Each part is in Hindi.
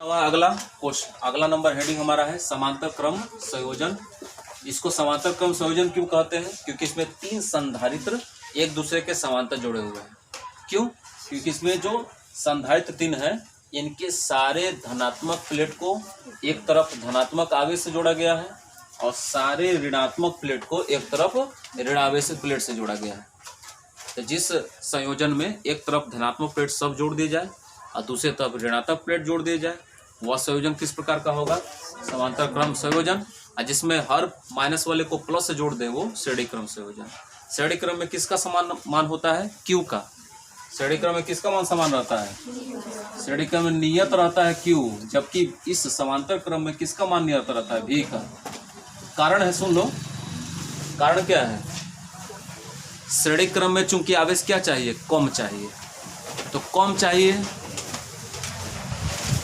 अगला क्वेश्चन, अगला नंबर हेडिंग हमारा है समांतर क्रम संयोजन। इसको समांतर क्रम संयोजन क्यों कहते हैं? क्योंकि इसमें 3 संधारित्र एक दूसरे के समांतर जुड़े हुए हैं। क्यों? क्योंकि इसमें जो संधारित्र 3 है इनके सारे धनात्मक प्लेट को एक तरफ धनात्मक आवेश से जोड़ा गया है और सारे ऋणात्मक प्लेट को एक तरफ ऋणावेश प्लेट से जोड़ा गया है। तो जिस संयोजन में एक तरफ धनात्मक प्लेट सब जोड़ दिए जाए और दूसरी तरफ ऋणात्मक प्लेट जोड़ दिए जाए, वह संयोजन किस प्रकार का होगा? समांतर क्रम संयोजन। और जिसमें हर माइनस वाले को प्लस से जोड़ दे वो श्रेणी क्रम संयोजन। श्रेणी क्रम में किसका समान मान होता है? क्यू का। श्रेणी क्रम में किसका मान समान रहता है? श्रेणी क्रम में नियत रहता है क्यू, जबकि इस समांतर क्रम में किसका मान नियत रहता है? भी का। कारण है, सुन लो, कारण क्या है? श्रेणी क्रम में चूंकि आवेश क्या चाहिए? कम चाहिए। तो कम चाहिए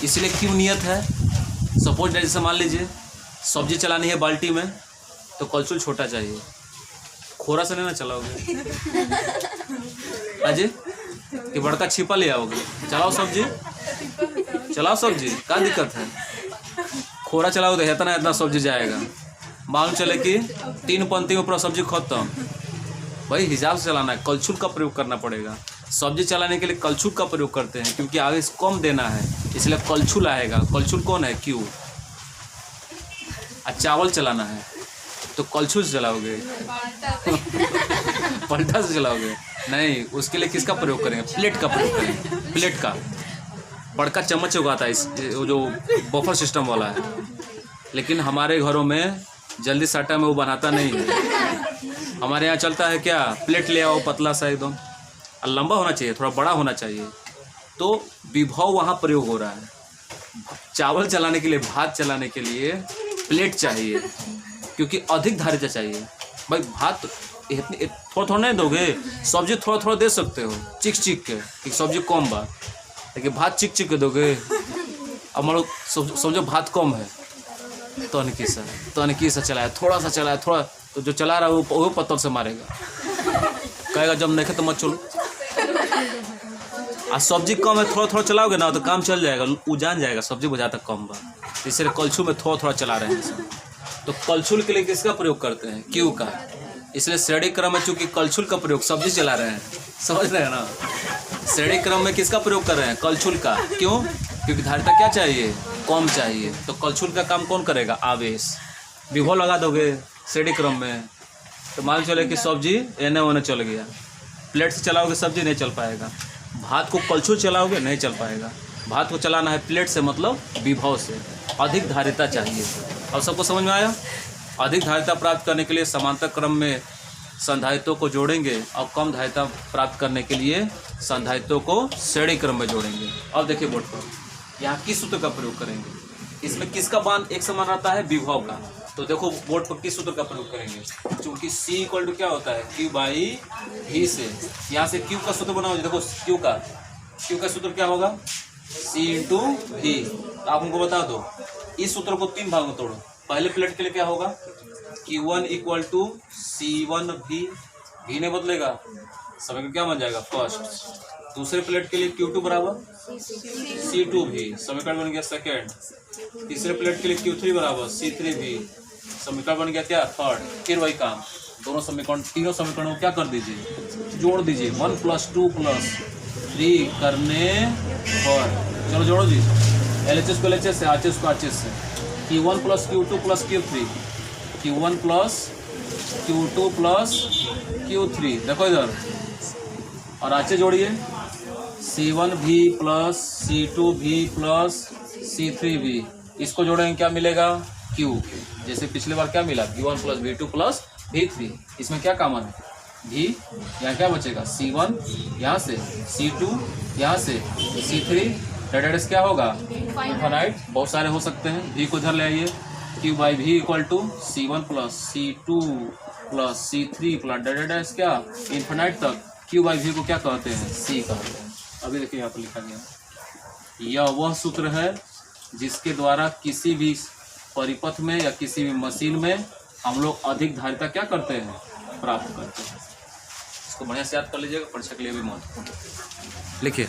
इसलिए क्यों नियत है? सपोज जैसे मान लीजिए सब्जी चलानी है बाल्टी में तो कलछुल छोटा चाहिए, खोरा से नहीं ना चलाओगे अजय कि बड़का छिपा ले आओगे? चलाओ सब्जी, चलाओ सब्जी, क्या दिक्कत है? खोरा चलाओगे तो इतना इतना सब्जी जाएगा। मालूम चले कि 3 पंक्ति में पूरा सब्जी खत्म। भाई हिसाब से चलाना है, कलछुल का प्रयोग करना पड़ेगा। सब्जी चलाने के लिए कलछुल का प्रयोग करते हैं क्योंकि आवेश कम देना है, इसलिए कलछुल आएगा। कलछुल कौन है? क्यू। और चावल चलाना है तो कलछुल से चलाओगे पलटा से चलाओगे? नहीं, उसके लिए किसका प्रयोग करेंगे? प्लेट का प्रयोग करेंगे। प्लेट का बड़का चम्मच उगाता है इस जो बफर सिस्टम वाला है, लेकिन हमारे घरों में जल्दी साटा में वो बनाता नहीं है। हमारे यहाँ चलता है क्या? प्लेट ले आओ पतला सा एकदम, लंबा होना चाहिए, थोड़ा बड़ा होना चाहिए। तो विभव वहाँ प्रयोग हो रहा है। चावल चलाने के लिए, भात चलाने के लिए प्लेट चाहिए क्योंकि अधिक धारिता चाहिए। भाई भात थोड़ा थोड़ा नहीं दोगे, सब्जी थोड़ा थोड़ा दे सकते हो चिक चिक के कि सब्जी कम बा, लेकिन भात चिक चिक के दोगे। अब मान लो समझो भात कम है तो अनकी सा चलाया, थोड़ा सा चलाया, थोड़ा, तो जो चला रहा है वो पत्थर से मारेगा, कहेगा जब नहीं तो मत चलो। और सब्जी कम है, थोड़ा थोड़ा चलाओगे ना तो काम चल जाएगा, वो जान जाएगा सब्जी बुझाता कम बा, इसलिए कलछुल में थोड़ा थोड़ा चला रहे हैं। तो कलछुल के लिए किसका प्रयोग करते हैं? क्यू का। इसलिए श्रेणी क्रम में चूंकि कलछुल का प्रयोग, सब्जी चला रहे हैं, समझ रहे हैं ना? श्रेणी क्रम में किसका प्रयोग कर रहे हैं? कलछुल का। क्यों? क्योंकि धारिता क्या चाहिए? कम चाहिए। तो कलछुल का काम कौन करेगा? आवेश। विभव लगा दोगे श्रेणी क्रम में तो मान चले कि सब्जी एने ओने चल गया। प्लेट से चलाओगे सब्जी नहीं चल पाएगा। भात को कलछुल चलाओगे नहीं चल पाएगा। भात को चलाना है प्लेट से, मतलब विभव से। अधिक धारिता चाहिए। और सबको समझ में आया? अधिक धारिता प्राप्त करने के लिए समांतर क्रम में संधारित्रों को जोड़ेंगे और कम धारिता प्राप्त करने के लिए संधारित्रों को श्रेणी क्रम में जोड़ेंगे। अब देखिए बोर्ड पर यहाँ किस सूत्र का प्रयोग करेंगे? इसमें किसका मान एक समान रहता है? विभव का। तो देखो बोर्ड पर किस सूत्र का प्रयोग करेंगे? क्योंकि C इक्वल टू क्या होता है? Q बाई V से। यहाँ से Q का सूत्र बनाओ। देखो Q का सूत्र क्या होगा? C into V। आप हमको बता दो, इस सूत्र को 3 भाग में तोड़ो। पहले प्लेट के लिए क्या होगा? Q1 equal to C1V। V ने बदलेगा, समय का क्या बन जाएगा? फर्स्ट। दूसरे प्लेट के लिए Q2 बराबर C2V, समीकरण बन गया सेकेंड। तीसरे प्लेट के लिए Q3 बराबर C3V, समीकरण बन गया क्या? थर्ड। फिर वही काम, दोनों समीकरण, तीनों समीकरणों को क्या कर दीजिए? जोड़ दीजिए। 1 + 2 + 3 करने पर, चलो जोड़ो जी। LHS को LHS से, RHS को RHS से। Q1 + Q2 + Q3, Q1 + Q2 + Q3। देखो इधर, और RHS जोड़िए। C1V + C2V + C3V। इसको जोड़ेंगे क्या मिलेगा? Q। जैसे पिछली बार क्या मिला? V1 + V2 + V3। इसमें क्या कॉमन है? V। यहाँ क्या बचेगा? C1 यहाँ से, C2 यहाँ से, C3। डेडेस क्या होगा? इनफाइनाइट। बहुत सारे हो सकते हैं। V को इधर ले आइए। Q by V equal to C1 + C2 + C3 + डेडेस क्या? इनफाइनाइट तक। Q बाई V को क्या कहते हैं? C कहते हैं। अभी देखिए यहाँ पर लिखा गया, यह वह सूत्र है जिसके द्वारा किसी भी परिपथ में या किसी भी मशीन में हम लोग अधिक धारिता क्या करते हैं? प्राप्त करते हैं। इसको बढ़िया से याद कर लीजिएगा, परीक्षा के लिए भी महत्वपूर्ण। लिखिए।